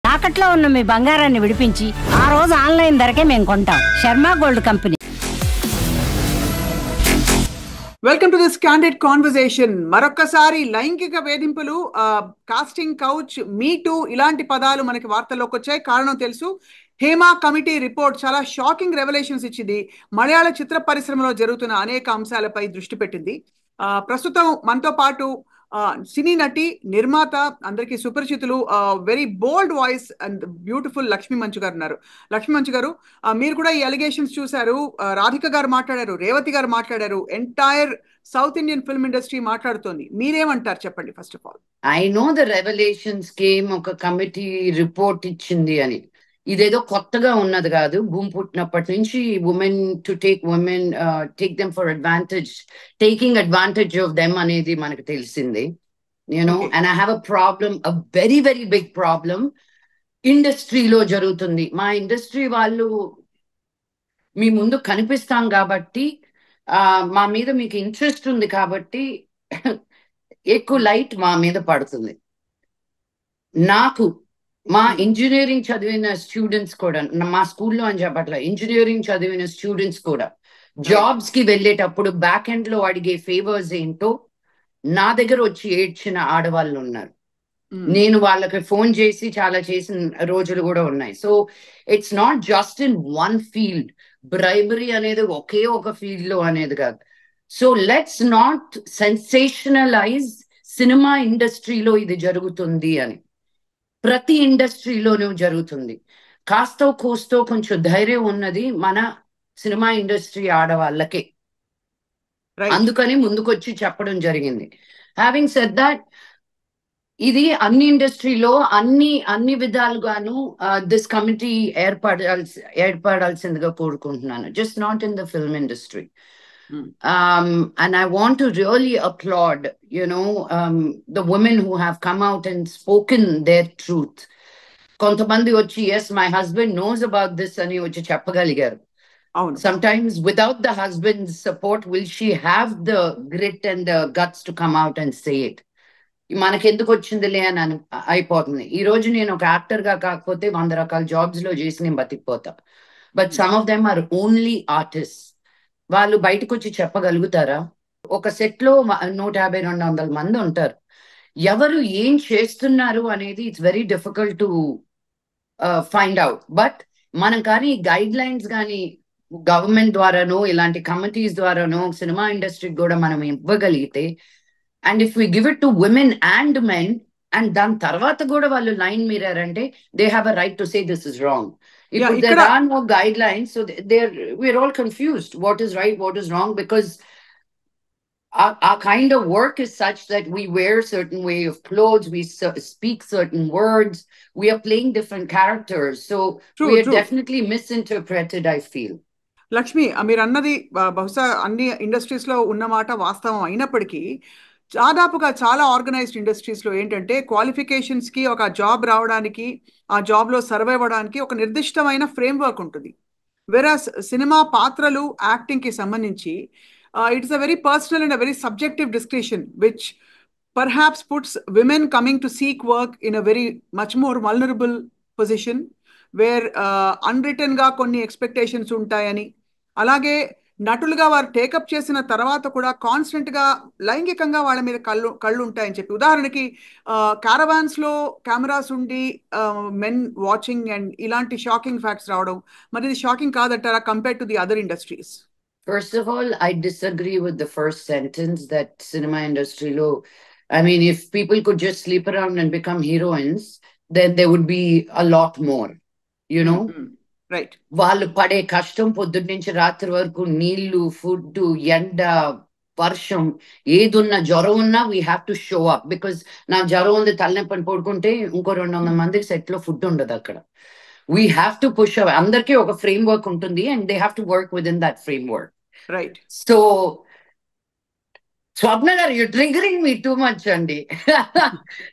తాకట్లో ఉన్న మీ బంగారాన్ని విడిపించి ఆ రోజు ఆన్లైన్ ధరకే మేము కొంటాం. Sharma gold company. Welcome to this candid conversation. మరొక్కసారి లైంగిక వేధింపులు, కాస్టింగ్ కౌచ్, మీ టూ ఇలాంటి పదాలు మనకి వార్తల్లోకి వచ్చాయి. కారణం తెలుసు. హేమా కమిటీ రిపోర్ట్ చాలా షాకింగ్ రెవల్యూషన్స్ ఇచ్చింది. మలయాళ చిత్ర పరిశ్రమలో జరుగుతున్న అనేక అంశాలపై దృష్టి పెట్టింది. ప్రస్తుతం మనతో పాటు సినీ నటి, నిర్మాత, అందరికీ సుపరిచితులు, very bold voice and beautiful Lakshmi Manchu గారు ఉన్నారు. లక్ష్మీ మంచు గారు, మీరు కూడా ఈ అలిగేషన్స్ చూశారు. రాధిక గారు మాట్లాడారు, రేవతి గారు మాట్లాడారు, entire south Indian film industry మాట్లాడుతోంది. మీరేమంటారు చెప్పండి first of all. I know the revolutions came, ఒక కమిటీ రిపోర్ట్ ఇచ్చింది అని. ఇదేదో కొత్తగా ఉన్నది కాదు. భూమి పుట్టినప్పటి నుంచి women to take them for advantage, taking advantage of them అనేది మనకు తెలిసింది. You know, and I have a problem, a very very big problem ఇండస్ట్రీలో జరుగుతుంది. మా ఇండస్ట్రీ వాళ్ళు మీ ముందు కనిపిస్తాం కాబట్టి, మా మీద మీకు ఇంట్రెస్ట్ ఉంది కాబట్టి ఎక్కువ లైట్ మా మీద పడుతుంది. నాకు మా ఇంజనీరింగ్ చదివిన స్టూడెంట్స్ కూడా, మా స్కూల్లో అని చెప్పట్లా, ఇంజనీరింగ్ చదివిన స్టూడెంట్స్ కూడా జాబ్స్ కి వెళ్ళేటప్పుడు బ్యాక్ ఎండ్ లో అడిగే ఫేవర్స్ ఏంటో నా దగ్గర వచ్చి ఏడ్చిన ఆడవాళ్ళు ఉన్నారు. నేను వాళ్ళకి ఫోన్ చేసి చాలా చేసిన రోజులు కూడా ఉన్నాయి. So it's not just in one field. Bribery అనేది ఒకే ఒక ఫీల్డ్ లో అనేది కాదు. So let's not sensationalise cinema ఇండస్ట్రీలో ఇది జరుగుతుంది అని. ప్రతి ఇండస్ట్రీలోనూ జరుగుతుంది. కాస్తో కోస్తో కొంచెం ధైర్యం ఉన్నది మన సినిమా ఇండస్ట్రీ ఆడవాళ్ళకే. అందుకని ముందుకొచ్చి చెప్పడం జరిగింది. హ్యావింగ్ సెడ్ దట్, ఇది అన్ని ఇండస్ట్రీలో అన్ని విధాలుగాను దిస్ కమిటీ ఏర్పడాల్సిందిగా కోరుకుంటున్నాను. Just not in the film industry. And I want to really applaud, the women who have come out and spoken their truth. Kontamandi vachi, yes, my husband knows about this ani vachi cheppagaligaru. Sometimes without the husband's support, will she have the grit and the guts to come out and say it? మనకెందుకు వచ్చిందిలే అని అయిపోతుంది. ఈ రోజు నేను ఒక actor గా కాకపోతే 100 రకాల జాబ్స్ లో చేసి నేను బతికిపోతా. But some of them are only artist. వాళ్ళు బయటకు వచ్చి చెప్పగలుగుతారా? ఒక సెట్ లో 150-200 మంది ఉంటారు. ఎవరు ఏం చేస్తున్నారు అనేది it's very difficult to find out. But మనం కానీ గైడ్ లైన్స్ కానీ గవర్నమెంట్ ద్వారానో ఇలాంటి కమిటీస్ ద్వారానో సినిమా ఇండస్ట్రీకి కూడా మనం ఇవ్వగలిగితే, and if we give it to women and men, and దాని తర్వాత కూడా వాళ్ళు లైన్ మీరారంటే they have a right to say this is wrong. If there are no guidelines, so we're all confused. What is right, what is wrong? Because our kind of work is such that we wear certain way of clothes, we speak certain words, we are playing different characters. So we are definitely misinterpreted, I feel. Lakshmi, మీరు అన్నది బహుశా అన్ని industries లో ఉన్నమాట వాస్తవం అయినప్పటికీ, దాదాపుగా చాలా ఆర్గనైజ్డ్ ఇండస్ట్రీస్లో ఏంటంటే క్వాలిఫికేషన్స్కి, ఒక జాబ్ రావడానికి, ఆ జాబ్లో సర్వైవ్ అవ్వడానికి ఒక నిర్దిష్టమైన ఫ్రేమ్వర్క్ ఉంటుంది. వెరాస్ సినిమా పాత్రలు, యాక్టింగ్కి సంబంధించి it's a very personal and a very subjective discussion which perhaps puts women coming to seek work in a very much more vulnerable position, where అన్రిటన్గా కొన్ని ఎక్స్పెక్టేషన్స్ ఉంటాయని, అలాగే నటులుగా వారు టేకప్ చేసిన తర్వాత కూడా కాన్స్టెంట్గా లైంగికంగా వాళ్ళ మీద కళ్ళు ఉంటాయని చెప్పి, ఉదాహరణకి క్యారవాన్స్ లో కెమెరాస్ ఉండి మెన్ వాచింగ్ అండ్ ఇలాంటి షాకింగ్ ఫ్యాక్ట్స్ రావడం, మరి ఇది షాకింగ్ కాదంటారా compared to the other industries? First of all, I disagree with the first sentence that cinema industry lo, I mean, if people could just sleep around and become heroines, then there would be a lot more, right. వాళ్ళు పడే కష్టం పొద్దున్న నుంచి రాత్రి వరకు, నీళ్లు, food, ఎండ, వర్షం, ఏదున్నా, జ్వరం ఉన్నా we have to show up. Because నాకు జ్వరం ఉంది, తలనొప్పని పడుకుంటే ఇంకో 200 మందికి సెట్ లో ఫుడ్ ఉండదు అక్కడ. We have to push up. అందరికీ ఒక ఫ్రేమ్ వర్క్ ఉంటుంది and they have to work with in that framework. Right. So Swapna గారు, you triggering me too much అండి.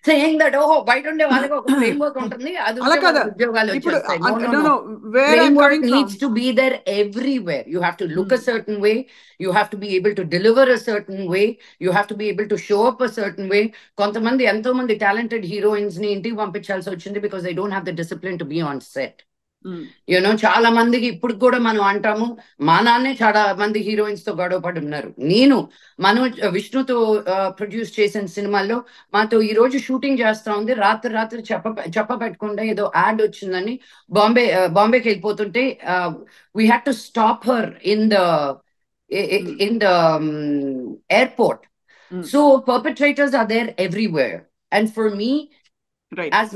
సేయింగ్ దట్ ఓహో బయట ఉండే వాళ్ళకి ఒక ఫ్రేమ్ వర్క్ ఉంటుంది, అది అలా ఉంటే కదా వాళ్ళకి ఉద్యోగాలు ఇప్పుడు వచ్చేస్తాయి. No no no no no where I'm framework coming from. needs to be there everywhere. You have to look a certain way. You have to be able to deliver a certain way. You have to be able to show up a certain way. కొంతమంది ఎంతో మంది talented heroines ని ఇంటికి పంపించాల్సి వచ్చింది because they don't have the discipline to be on set. You know చాలా మందికి ఇప్పుడు కూడా మనం అంటాము, మా నాన్నే చాలా మంది హీరోయిన్స్ తో గొడవపడి ఉన్నారు. నేను విష్ణుతో ప్రొడ్యూస్ చేసిన సినిమాల్లో మాతో ఈ రోజు షూటింగ్ చేస్తా ఉంది, రాత్రి చెప్పబెట్టకుండా ఏదో యాడ్ వచ్చిందని బాంబేకి వెళ్ళిపోతుంటే we had to stop her in the airport. So perpetrators are there everywhere. And for me, as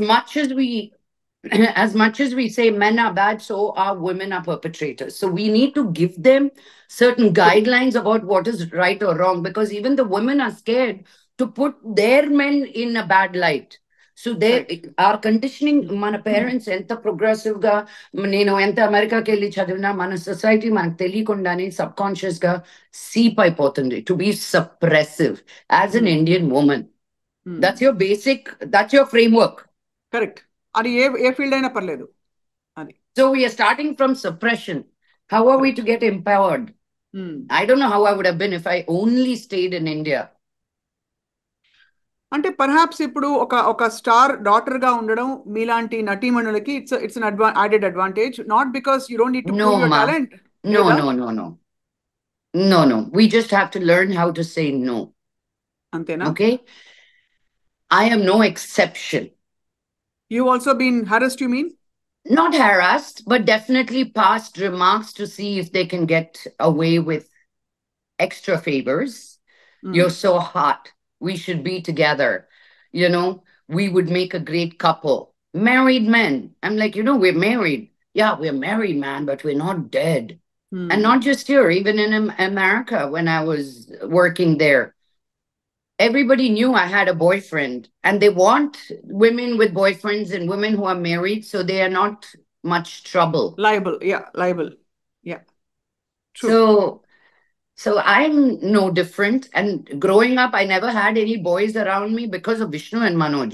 much as we say men are bad, so are women are perpetrators. So we need to give them certain guidelines about what is right or wrong, because even the women are scared to put their men in a bad light. So they are conditioning. Mana parents enta progressive ga, nenu enta America ki elli chadivina, mana society manaku teliyakundane subconscious ga seep ayipotundi to be suppressive as an Indian woman. That's your basic, that's your framework. Correct. అది ఏ field అయినా పర్లేదు అది. So we are starting from suppression. How are we to get empowered? I don't know how I would have been if I only stayed in India. అంటే perhaps ఇప్పుడు ఒక star daughter గా ఉండడం మీలాంటి నటీమణులకి it's an added advantage, not because you don't need to prove your talent. No. We just have to learn how to say no. అంతేనా? Okay? I am no exception. You've also been harassed, you mean? Not harassed, but definitely passed remarks to see if they can get away with extra favors. You're so hot. We should be together. You know, we would make a great couple. Married men. I'm like, we're married. Yeah, we're married, man, but we're not dead. And not just here, even in America, when I was working there. Everybody knew I had a boyfriend, and they want women with boyfriends and women who are married, so they are not much trouble. Liable. Yeah. True. So I'm no different. And growing up, I never had any boys around me because of Vishnu and Manoj,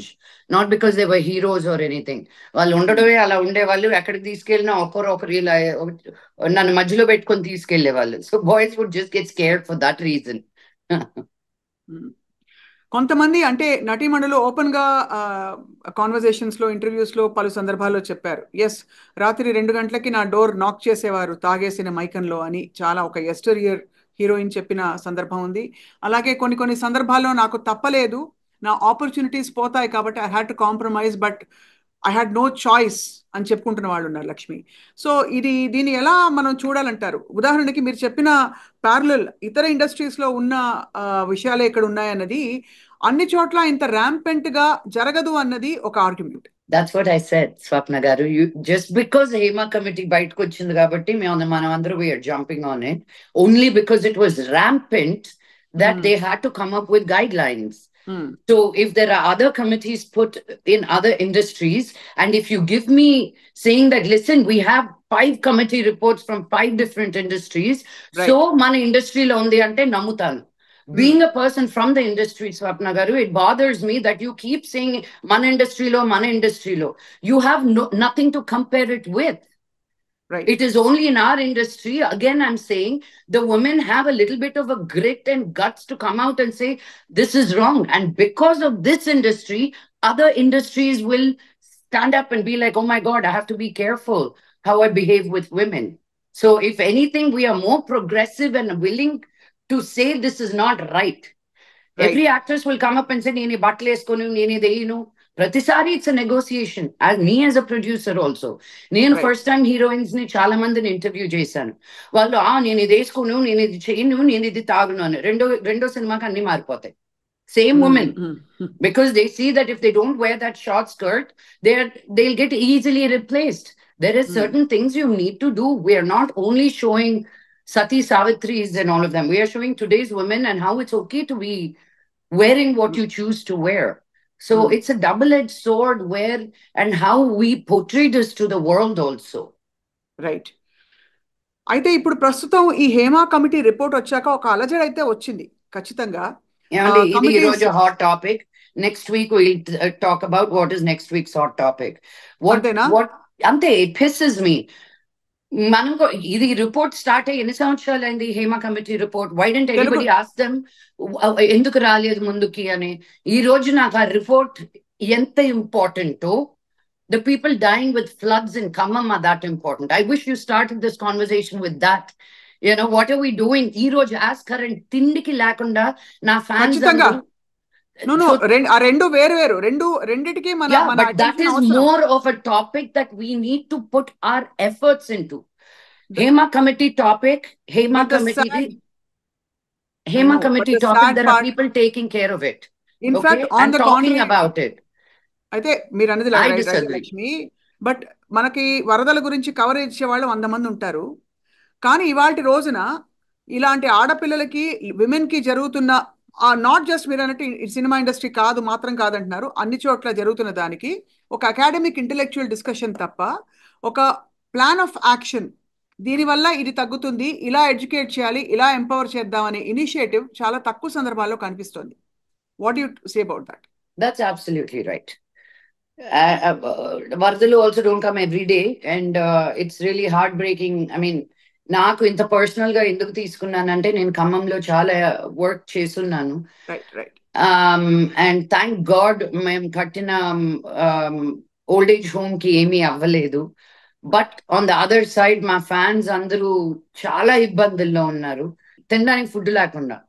not because they were heroes or anything. వాళ్ళు ఉండడమే అలా ఉండేవాళ్ళు, ఎక్కడికి తీసుకెళ్ళినా ఒకరు ఇలా నన్ను మధ్యలో పెట్టుకొని తీసుకెళ్లేవాళ్ళు. So boys would just get scared for that reason. కొంతమంది అంటే నటీమణులు ఓపెన్ గా కాన్వర్జేషన్స్ లో, ఇంటర్వ్యూస్ లో పలు సందర్భాల్లో చెప్పారు, ఎస్ రాత్రి 2 గంటలకి నా డోర్ నాక్ చేసేవారు తాగేసిన మైకంలో అని చాలా ఒక ఎస్టరియర్ హీరోయిన్ చెప్పిన సందర్భం ఉంది. అలాగే కొన్ని సందర్భాల్లో నాకు తప్పలేదు, నా ఆపర్చునిటీస్ పోతాయి కాబట్టి I had to compromise, but I had no choice అని చెప్పుకుంటున్న వాళ్ళు ఉన్నారు లక్ష్మి. సో దీన్ని ఎలా మనం చూడాలంటారు? ఉదాహరణకి మీరు చెప్పిన ప్యారలల్ ఇతర ఇండస్ట్రీస్ లో ఉన్న విషయాలే ఇక్కడ ఉన్నాయన్నది అన్ని చోట్ల ఇంత ర్యాంపెంట్ గా జరగదు అన్నది ఒక argument. That's what I said, Swapna garu. Just because Hema committee బయటకు వచ్చింది కాబట్టి మనం అందరూ we are jumping on it, only because it was rampant that they had to come up with guidelines. So if there are other committees put in other industries, and if you give me saying that, listen, we have 5 committee reports from 5 different industries, so mana industry lo undi ante namutanu. Being a person from the industry, Swapna garu, it bothers me that you keep saying mana industry lo. You have nothing to compare it with. Right. It is only in our industry. Again, I'm saying the women have a little bit of a grit and guts to come out and say, this is wrong. And because of this industry, other industries will stand up and be like, oh my God, I have to be careful how I behave with women. So if anything, we are more progressive and willing to say this is not right. Every actress will come up and say, nene battle eskonu, nene deyinu. Pratisari, it's a negotiation. As me as a producer also. నేను first time heroines ని చాలా మందిని interview చేశాను. వాళ్ళు నేను ఇది వేసుకోను, నేను ఇది చేయను, నేను ఇది తాగును అని. రెండో సినిమాకి అన్ని మారిపోతాయి. Same women. Because they see that if they don't wear that short skirt, they'll get easily replaced. There are certain things you need to do. We are not only showing Sati Savitris and all of them. We are showing today's women and how it's okay to be wearing what you choose to wear. So it's a double-edged sword where and how we portray this to the world also. Right. అయితే ఇప్పుడు ప్రస్తుతం ఈ Hema committee report వచ్చాక ఒక అలజడి అయితే వచ్చింది ఖచ్చితంగా. ఏమండి ఇది ఈ committees. రోజు hot topic. Next week will talk about what is next weeks hot topic. అంతేనా? అంతే, ఇట్ pisses me. మనం ఇది రిపోర్ట్ స్టార్ట్ అయ్యి ఎన్ని సంవత్సరాలు అయింది? Hema committee report. Why didn't anybody ask them ఎందుకు రాలేదు ముందుకి అని? ఈ రోజు నాకు ఆ రిపోర్ట్ ఎంత ఇంపార్టెంటో, the people dying with floods in Khammam are that important. I wish you started this conversation with that. You know, what are we doing? ఈ రోజు as current తిండికి లేకుండా నా ఫ్యాన్స్ ఖచ్చితంగా. No, ఆ రెండు వేరు రెండిటికి మన but that attention is అవసరం. more of a topic that we need to put our efforts into. Hema committee topic, Hema But the committee sad- Hema I know, committee but the topic, sad there are part- people taking care of it. In okay? fact, on and the talking contrary, about it. అయితే మీరు అన్నది I right disagree. Lakshmi. But మనకి వరదల గురించి cover ఇచ్చే వాళ్ళు 100 మంది ఉంటారు. కానీ ఇవాళ రోజున ఇలాంటి ఆడపిల్లలకి విమెన్ కి జరుగుతున్న నాట్ జస్ట్ మీరు అన్నట్టు సినిమా ఇండస్ట్రీ కాదు మాత్రం కాదంటున్నారు, అన్ని చోట్ల జరుగుతున్న దానికి ఒక అకాడమిక్ ఇంటెలెక్చువల్ డిస్కషన్ తప్ప ఒక ప్లాన్ ఆఫ్ యాక్షన్, దీనివల్ల ఇది తగ్గుతుంది, ఇలా ఎడ్యుకేట్ చేయాలి, ఇలా ఎంపవర్ చేద్దాం అనే ఇనిషియేటివ్ చాలా తక్కువ సందర్భాల్లో కనిపిస్తుంది. What you say about that? That's absolutely right. Vardhalu also don't come every day, and it's really heartbreaking. I mean, నాకు ఇంత పర్సనల్ గా ఎందుకు తీసుకున్నానంటే నేను ఖమ్మంలో చాలా వర్క్ చేస్తున్నాను. రైట్. అండ్ థ్యాంక్ గాడ్ మేము కట్టిన ఓల్డ్ ఏజ్ హోమ్ కి ఏమీ అవ్వలేదు. But on the other side మా ఫ్యాన్స్ అందరూ చాలా ఇబ్బందుల్లో ఉన్నారు, తినడానికి ఫుడ్ లేకుండా.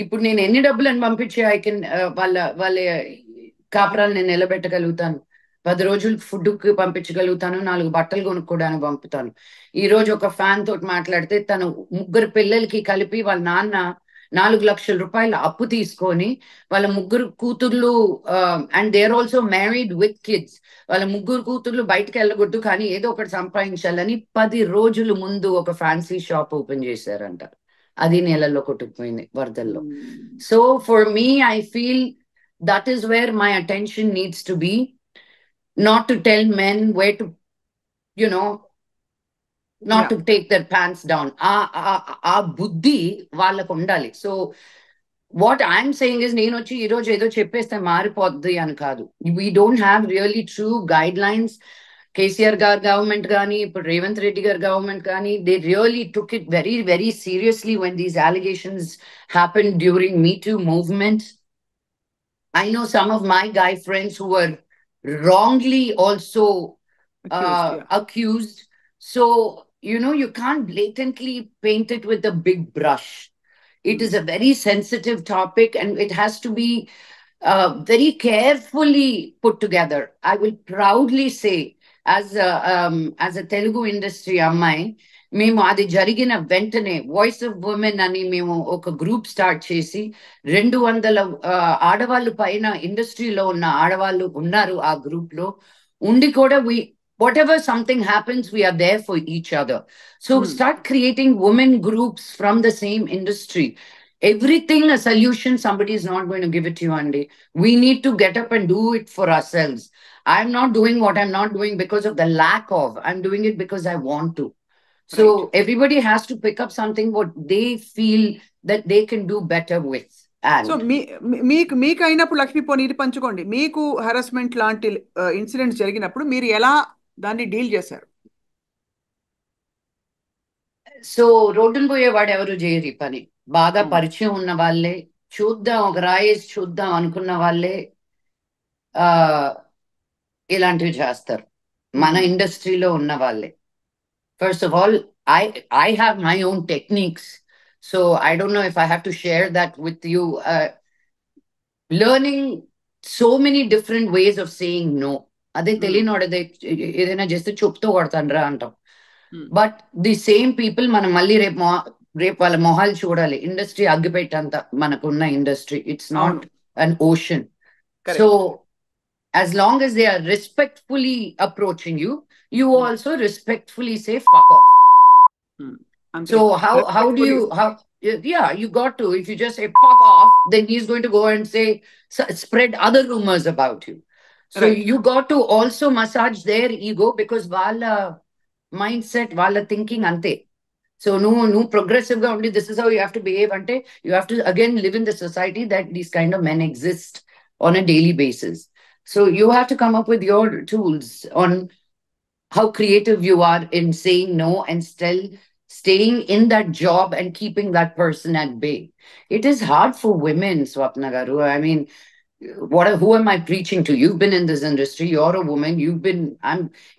ఇప్పుడు నేను ఎన్ని డబ్బులను పంపించి ఐ కెన్ వాళ్ళ కాపురాలు నేను నిలబెట్టగలుగుతాను. 10 రోజులు ఫుడ్ కి పంపించగలుగుతాను, 4 బట్టలు కొనుక్కోవడానికి పంపుతాను. ఈ రోజు ఒక ఫ్యాన్ తోటి మాట్లాడితే తను 3 పిల్లలకి కలిపి వాళ్ళ నాన్న 4 లక్షల రూపాయలు అప్పు తీసుకొని వాళ్ళ 3 కూతుర్లు, and they are also married with kids, వాళ్ళ 3 కూతుర్లు బయటకు వెళ్ళకూడదు కానీ ఏదో ఒకటి సంపాదించాలని 10 రోజుల ముందు ఒక ఫ్యాన్సీ షాప్ ఓపెన్ చేశారంట. అది నెలలో కొట్టుకుపోయింది వరదల్లో. So for me I feel that is where my attention needs to be, not to tell men where to, you know, not to take their pants down. ఆ బుద్ధి వాళ్ళకు ఉండాలి. So what I'm saying is, నేను వచ్చి ఈ రోజు ఏదో చెప్పేస్తే మారిపోద్ది అని కాదు. We don't have really true guide lines. KCR గారు గవర్నమెంట్ కానీ ఇప్పుడు రేవంత్ రెడ్డి గారు గవర్నమెంట్ కానీ, they really took it very very seriously when these allegations happened during Me Too movement. I know some of my guy friends who were wrongly also accused. So, you know, you can't blatantly paint it with a big brush. It is a very sensitive topic and it has to be very carefully put together. I will proudly say, as a Telugu industry ammai, మేము అది జరిగిన వెంటనే voice of women అని మేము ఒక group start చేసి 200 ఆడవాళ్ళు పైన ఇండస్ట్రీలో ఉన్న ఆడవాళ్ళు ఉన్నారు ఆ గ్రూప్ లో ఉండి కూడా whatever something happens, we are there for each other. So start creating women groups from the same industry. Everything a solution, somebody is not going to give it to you, Andy. We need to get up and do it for ourselves. I'm not doing what I'm not doing because of the lack of. I'm doing it because I want to. So everybody has to pick up something what they feel that they can do better with. So మీకు అయినప్పుడు లక్ష్మీ పోనీ ఇది పంచుకోండి, మీకు harassment లాంటి incidents జరిగినప్పుడు మీరు ఎలా దాన్ని డీల్ చేశారు? సో రోడ్డును పోయేవాడు ఎవరు చేయరు ఈ పని. బాగా పరిచయం ఉన్న వాళ్ళే, చూద్దాం ఒక రాయేసి చూద్దాం అనుకున్న వాళ్ళే ఇలాంటివి చేస్తారు. మన ఇండస్ట్రీలో ఉన్న వాళ్ళే. First of all, I have my own techniques. So I don't know if I have to share that with you. Learning so many different ways of saying no. అదే తెలియనోడదే ఏదైనా చేస్తే చెప్తూ కొడతానరా అంటాం. బట్ ది సేమ్ పీపుల్ మనం మళ్ళీ రేపు వాళ్ళ మొహాలు చూడాలి. ఇండస్ట్రీ అగ్గిపెట్టంత మనకున్న industry, it's not an ocean. So as long as they are respectfully approaching you, you also respectfully say fuck off. So how do you you got to, if you just say fuck off, then he's going to go and say spread other rumors about you. So you got to also massage their ego because wala mindset, wala thinking ante. So no progressive ga undi, this is how you have to behave ante, you have to again live in the society that these kind of men exist on a daily basis. So you have to come up with your tools on how creative you are in saying no and still staying in that job and keeping that person at bay. It is hard for women, Swapna Garu. I mean, who am I preaching to? You've been in this industry, you're a woman,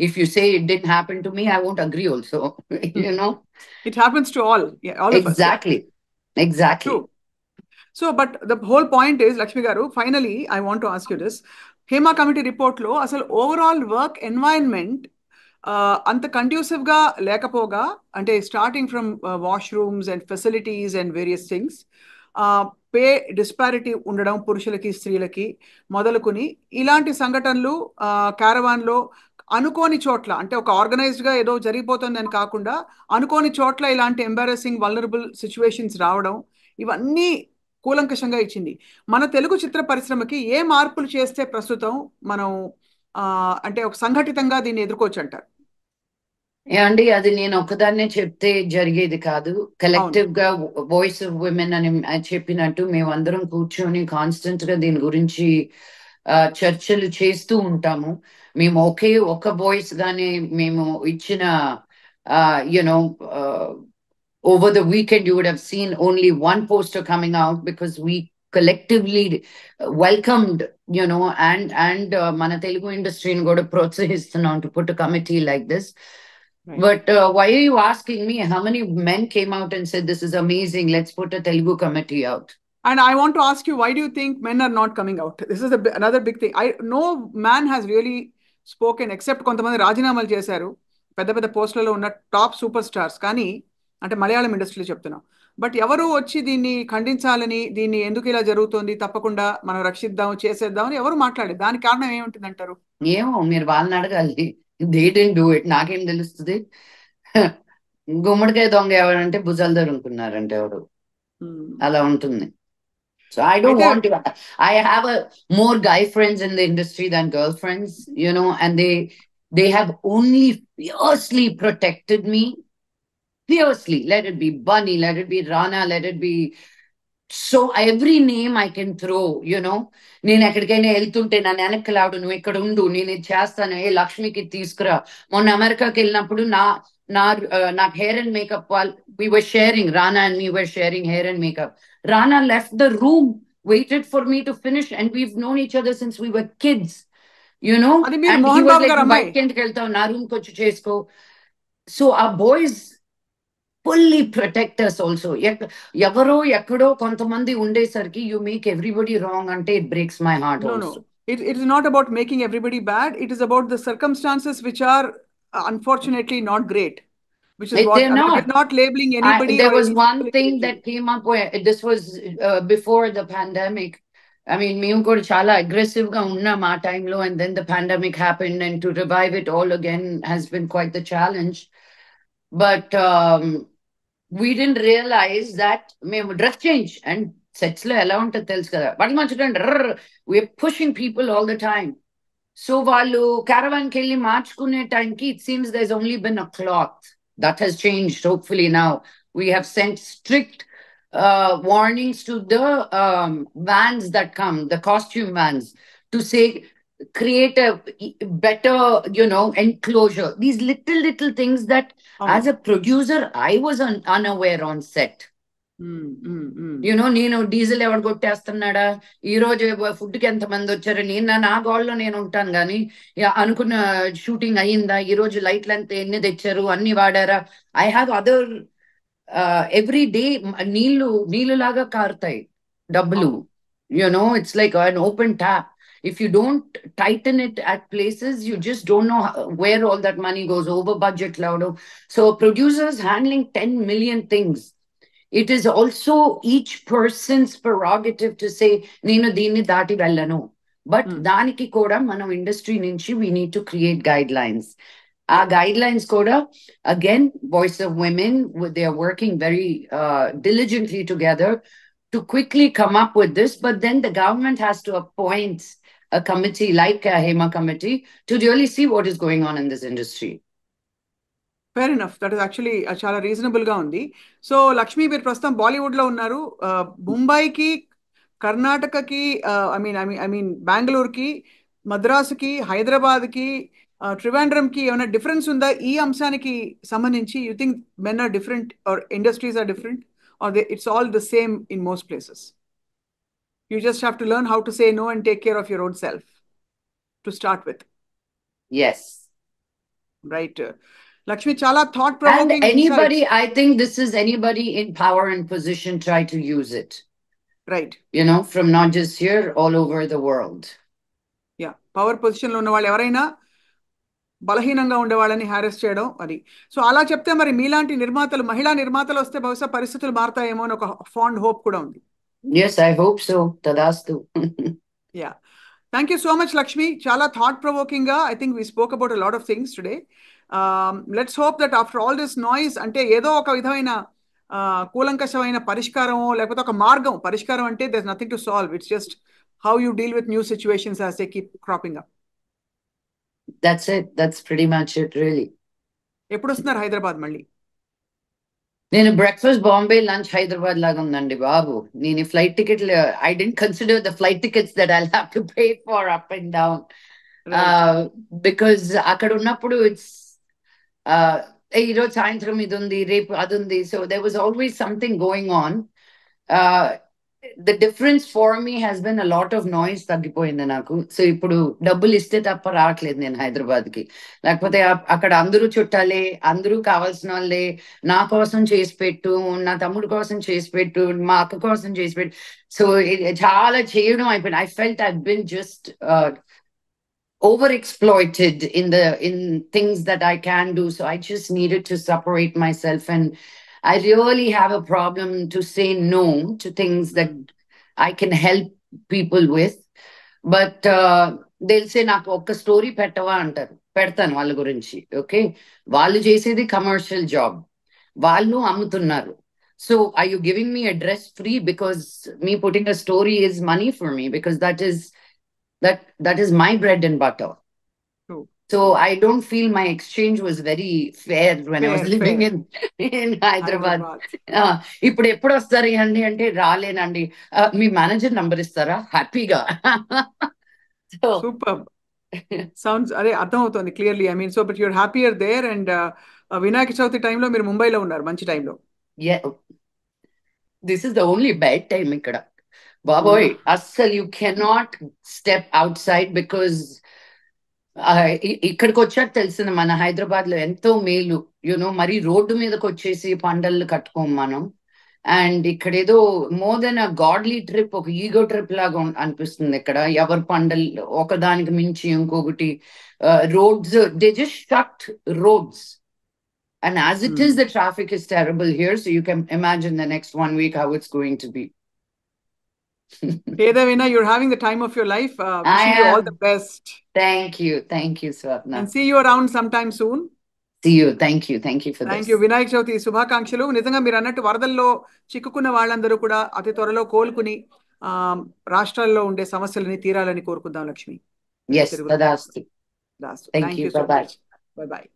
if you say it didn't happen to me, I won't agree also. You know? It happens to all, yeah, all of us. Yeah. Exactly. True. So, but the whole point is, Lakshmi Garu, finally, I want to ask you this. Hema committee రిపోర్ట్లో అసలు overall work environment అంత కండ్యూసివ్గా లేకపోగా, అంటే starting from washrooms and facilities and various things, pay disparity ఉండడం పురుషులకి స్త్రీలకి మొదలుకొని ఇలాంటి సంఘటనలు క్యారవాన్లో అనుకోని చోట్ల, అంటే ఒక ఆర్గనైజ్డ్గా ఏదో జరిగిపోతుందని కాకుండా అనుకోని చోట్ల ఇలాంటి ఎంబారసింగ్ వల్నరబుల్ సిచ్యువేషన్స్ రావడం, ఇవన్నీ కూలంకషంగా ఇచ్చింది. మన తెలుగు చిత్ర పరిశ్రమకి ఏ మార్పులు చేస్తే ప్రస్తుతం మనం అంటే ఒక సంఘటితంగా దీన్ని ఎదుర్కోవచ్చు అంటారు? ఏమండి, అది నేను ఒక్కదాన్నే చెప్తే జరిగేది కాదు. కలెక్టివ్ గా వాయిస్ ఆఫ్ విమెన్ అని చెప్పినట్టు మేమందరం కూర్చొని కాన్స్టెంట్ గా దీని గురించి చర్చలు చేస్తూ ఉంటాము. మేము ఒక వాయిస్ గానే మేము ఇచ్చిన you know over the weekend you would have seen only one poster coming out because we collectively welcomed, and mana Telugu industry ni kuda protsahistunam to put a committee like this. Right. But why are you asking me? How many men came out and said, this is amazing, let's put a Telugu committee out? And I want to ask you, why do you think men are not coming out? This is another big thing. No man has really spoken, except కొంతమంది రాజీనామాలు చేశారు పెద్ద పెద్ద పోస్టులలో ఉన్న top super stars, కానీ అంటే మలయాళం ఇండస్ట్రీలో చెప్తున్నాం. బట్ ఎవరు వచ్చి దీన్ని ఖండించాలని, దీన్ని ఎందుకు ఇలా జరుగుతుంది, తప్పకుండా మనం రక్షిద్దాం, చేసేద్దాం అని ఎవరు మాట్లాడేది? దానికి కారణం ఏముంటుంది అంటారు? ఏమో, మీరు వాళ్ళని అడగాలి. They didn't do it. నాకేం తెలుస్తుంది? గుమ్మడికాయ దొంగ ఎవరంటే భుజాలు దొరుకుతున్నారంటే ఎవరు, అలా ఉంటుంది. So I don't want to. I have more guy friends in the industry than girl friends, and they have only fiercely protected me. Fiercely. Let it be Bunny, let it be Rana, let it be so every name I can throw, నేను ఎక్కడికైనా వెళ్తుంటే నన్ను వెనక్కలాడు, నువ్వు ఇక్కడ ఉండు, నేను ఇది చేస్తాను, లక్ష్మికి తీసుకురా. మొన్న అమెరికాకి వెళ్ళినప్పుడు నాకు hair and makeup we were sharing, Rana and me were sharing hair and makeup. Rana left the room, waited for me to finish, and we've known each other since we were kids, and he was like, బయటకి ఎందుకు వెళ్తావు, నా రూమ్కి వచ్చి చేసుకో. So our boys fully protect us also. ఎవరో ఎక్కడో కొంతమంది ఉండేసరికి you make everybody wrong అంటే it breaks my heart. No. It is not about making everybody bad. It is about the circumstances which are unfortunately not great. Which is what I'm not labeling anybody. There was one thing that came up where this was before the pandemic. I mean, మేము కూడా చాలా aggressive గా ఉన్నాం ఆ టైంలో, and then the pandemic happened, and to revive it all again has been quite the challenge. But we didn't realize that మేము dress change and sets లో ఎలా ఉంటుంది తెలుసు కదా, బట్ మంచిదండి, we're pushing people all the time. So వాళ్ళు caravan కి వెళ్ళి మార్చుకునే టైంకి it seems there's only been a cloth. That has changed, hopefully now. We have sent strict warnings to the vans that come, the costume vans, to say, create a better, enclosure. These little things that as a producer, I was unaware on set. నేను diesel ఎవరు కొట్టేస్తున్నాడా, ఈ రోజు food కి ఎంత మంది వచ్చారు, నేను నా గోల్లో నేను ఉంటాను, కానీ అనుకున్న షూటింగ్ అయ్యిందా, ఈ రోజు లైట్లు అంతా ఎన్ని తెచ్చారు, అన్ని వాడారా. I have other every day నీళ్లు లాగా కారుతాయి డబ్బులు. It's like an open tap. If you don't tighten it at places, you just don't know where all that money goes, over budget loud. So producers handling 10 million things. It is also each person's prerogative to say, nenu deenni daati vellanu. But daniki kuda manam industry nunchi we need to create guidelines. Our guidelines kuda, again, Voice of Women, they are working very diligently together to quickly come up with this. But then the government has to appoint a committee like a HEMA committee to really see what is going on in this industry. Fair enough, that is actually చాలా reasonable గా ఉంది. So Lakshmi, మీరు ప్రస్తుతం బాలీవుడ్ లో ఉన్నారు. ముంబైకి, కర్ణాటకకి, I mean బెంగళూరుకి, మద్రాసుకి, హైదరాబాద్కి, ట్రివాండ్రంకి ఏమైనా డిఫరెన్స్ ఉందా ఈ అంశానికి సంబంధించి? You think men are different or industries are different, or it's all the same in most places? You just have to learn how to say no and take care of your own self to start with, Yes. right? Lakshmi, chala And thought-provoking insights. anybody, I think this is anybody in power and position try to use it, Right. from not just here, all over the world. Yeah. Power పొజిషన్లో ఉన్న వాళ్ళు ఎవరైనా బలహీనంగా ఉండే వాళ్ళని harass చేయడం అది. So అలా చెప్తే మరి మీలాంటి నిర్మాతలు, మహిళా నిర్మాతలు వస్తే బహుశా పరిస్థితులు మారుతాయేమో అని ఒక ఫాండ్ హోప్ కూడా ఉంది. Yes, I hope so. Tadastu. Yeah. Thank you so much, Lakshmi. Chala thought-provoking ga. I think we spoke about a lot of things today. Let's hope that after all this noise, అంటే ఏదో ఒక విధమైన కూలంకషమైన పరిష్కారమో లేకపోతే ఒక మార్గం, పరిష్కారం అంటే there's nothing to solve. It's just how you deal with new situations as they keep cropping up. That's it. That's pretty much it, really. ఎప్పుడు వస్తున్నారు హైదరాబాద్ మళ్ళీ? నేను బ్రేక్ఫాస్ట్ బాంబే, లంచ్ హైదరాబాద్ లాగా ఉందండి బాబు. నేను flight ticket, I didn't consider the flight tickets that I have to pay for up and down, because అక్కడ ఉన్నప్పుడు ఇట్స్ ఈరోజు సాయంత్రం ఇది ఉంది, రేపు అది ఉంది. So there was always something going on. The difference for me has been a lot of noise తగ్గిపోయింది నాకు. సో ఇప్పుడు డబ్బులు ఇస్తే తప్ప రావట్లేదు నేను హైదరాబాద్ కి. లేకపోతే అక్కడ అందరూ చుట్టాలే, అందరూ కావాల్సిన వాళ్ళే. నా కోసం చేసి పెట్టు, నా తమ్ముడు కోసం చేసి పెట్టు, మా అక్క కోసం చేసి పెట్టు. సో చాలా చేయడం అయిపోయింది. I felt I been just overexploited in things that I can do. So I just needed to separate myself, and I really have a problem to say no to things that I can help people with. But they'll say నాకు ఒక్క story పెట్టవా అంటారు. పెడతాను వాళ్ళ గురించి. Okay, వాళ్ళు చేసేది commercial job, వాళ్ళు అమ్ముతున్నారు. So are you giving me a dress free because me putting a story is money for me, because that is my bread and butter. True. So I don't feel my exchange was very fair when I was living in Hyderabad. ఇప్పుడు ఎప్పుడు వస్తారు అండి అంటే రాలేనండి. మీ manager number ఇస్తారా? హ్యాపీగా. Super. Sounds అదే అర్థం అవుతుంది clearly. I mean, so but you're happier there. And Vinayaka Chavithi టైంలో మీరు ముంబైలో ఉన్నారు, మంచి టైంలో. This is the only bad time ఇక్కడ బాబోయ్. అస్సలు you cannot step outside, because ఇక్కడికి వచ్చాక తెలిసింది మన హైదరాబాద్ లో ఎంతో మేలు. మరి రోడ్డు మీదకి వచ్చేసి పండళ్ళు కట్టుకోము మనం. అండ్ ఇక్కడ ఏదో మోర్ దెన్ అ గాడ్లీ ట్రిప్, ఒక ఈగో ట్రిప్ లాగా అనిపిస్తుంది ఇక్కడ. ఎవరి పండలు ఒకదానికి మించి ఇంకొకటి. Roads, they just shut roads. And as it is, the traffic is terrible here. So you can imagine the next 1 week how it's going to be. Vedavina, you're having the time of your life. Wishing you all the best. Thank you, Swapna. And see you around sometime soon. See you. Thank you for Thank this. you. Vinayaka Chavithi శుభాకాంక్షలు. నిజంగా మీరు అన్నట్టు వరదల్లో చిక్కుకున్న వాళ్ళందరూ కూడా అతి త్వరలో కోలుకుని రాష్ట్రాల్లో ఉండే సమస్యలని తీరాలని కోరుకుందాం Lakshmi. Yes, Tadastu. Thank you so much. Bye bye.